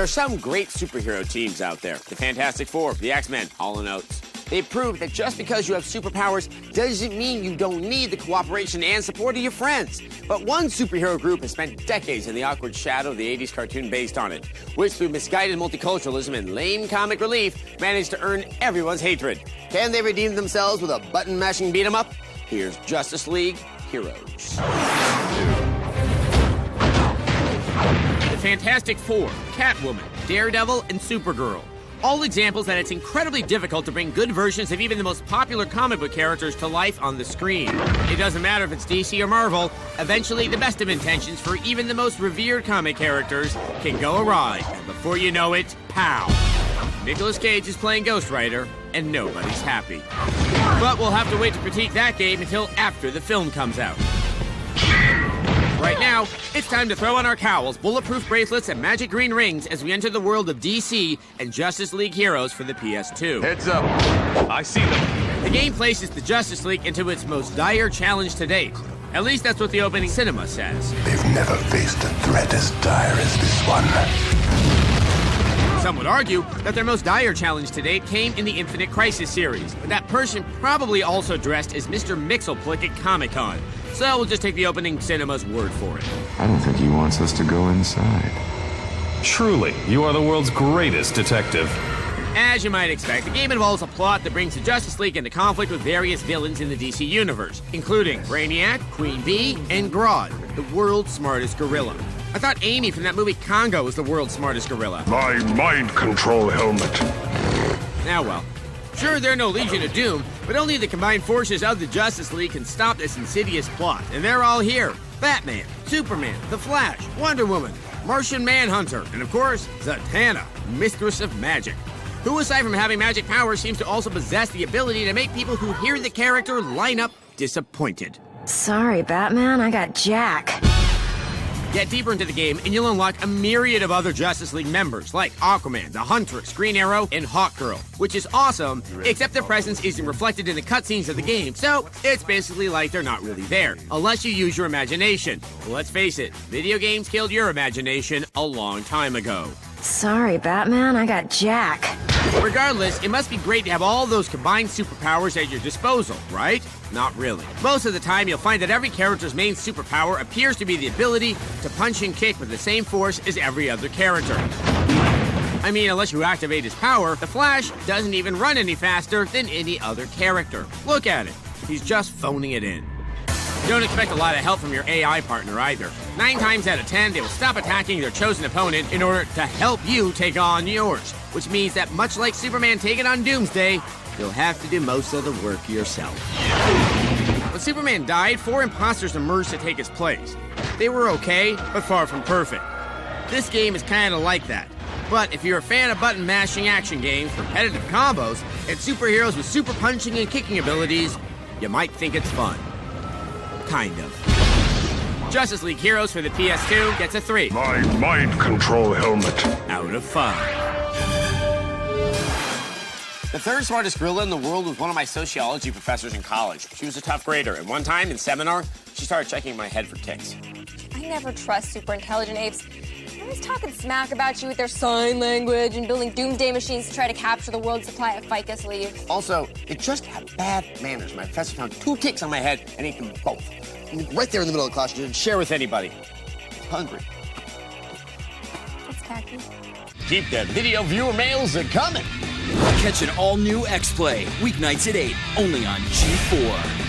are some great superhero teams out there. The Fantastic Four, the X-Men, Hall & Oates. They've proved that just because you have superpowers doesn't mean you don't need the cooperation and support of your friends. But one superhero group has spent decades in the awkward shadow of the 80s cartoon based on it, which through misguided multiculturalism and lame comic relief managed to earn everyone's hatred. Can they redeem themselves with a button-mashing beat-em-up? Here's Justice League Heroes. The Fantastic Four, Catwoman, Daredevil, and Supergirl. All examples that it's incredibly difficult to bring good versions of even the most popular comic book characters to life on the screen. It doesn't matter if it's DC or Marvel, eventually the best of intentions for even the most revered comic characters can go awry, and before you know it, pow! Nicolas Cage is playing Ghost Rider, and nobody's happy. But we'll have to wait to critique that game until after the film comes out. Right now, it's time to throw on our cowls, bulletproof bracelets, and magic green rings as we enter the world of DC and Justice League Heroes for the PS2. Heads up. I see them. The game places the Justice League into its most dire challenge to date. At least that's what the opening cinema says. They've never faced a threat as dire as this one. Some would argue that their most dire challenge to date came in the Infinite Crisis series, but that person probably also dressed as Mr. Mxyzptlk at Comic-Con. So we'll just take the opening cinema's word for it. I don't think he wants us to go inside. Truly, you are the world's greatest detective. As you might expect, the game involves a plot that brings the Justice League into conflict with various villains in the DC universe, including Brainiac, Queen Bee, and Grodd, the world's smartest gorilla. I thought Amy from that movie Congo was the world's smartest gorilla. My mind control helmet. Now well. Sure, they're no Legion of Doom, but only the combined forces of the Justice League can stop this insidious plot. And they're all here. Batman, Superman, The Flash, Wonder Woman, Martian Manhunter, and of course, Zatanna, Mistress of Magic. Who, aside from having magic powers, seems to also possess the ability to make people who hear the character line up disappointed. Sorry, Batman, I got Jack. Get deeper into the game, and you'll unlock a myriad of other Justice League members, like Aquaman, the Huntress, Green Arrow, and Hawkgirl, which is awesome, except their presence isn't reflected in the cutscenes of the game, so it's basically like they're not really there, unless you use your imagination. Well, let's face it, video games killed your imagination a long time ago. Sorry, Batman, I got Jack. Regardless, it must be great to have all those combined superpowers at your disposal, right? Not really. Most of the time, you'll find that every character's main superpower appears to be the ability to punch and kick with the same force as every other character. I mean, unless you activate his power, the Flash doesn't even run any faster than any other character. Look at it. He's just phoning it in. Don't expect a lot of help from your AI partner either. 9 times out of 10, they will stop attacking their chosen opponent in order to help you take on yours. Which means that much like Superman taking on Doomsday, you'll have to do most of the work yourself. When Superman died, 4 imposters emerged to take his place. They were okay, but far from perfect. This game is kind of like that. But if you're a fan of button-mashing action games, repetitive combos, and superheroes with super punching and kicking abilities, you might think it's fun. Kind of. Justice League Heroes for the PS2 gets a 3. My mind control helmet. Out of 5. The third smartest gorilla in the world was one of my sociology professors in college. She was a tough grader, and one time in seminar, she started checking my head for ticks. I never trust super intelligent apes. They're always talking smack about you with their sign language and building doomsday machines to try to capture the world's supply of ficus leaves. Also, it just had bad manners. My professor found 2 ticks on my head and ate them both. Right there in the middle of the class, she didn't share with anybody. Hungry. It's tacky. Keep the video viewer mails coming. Catch an all-new X-Play, weeknights at 8, only on G4.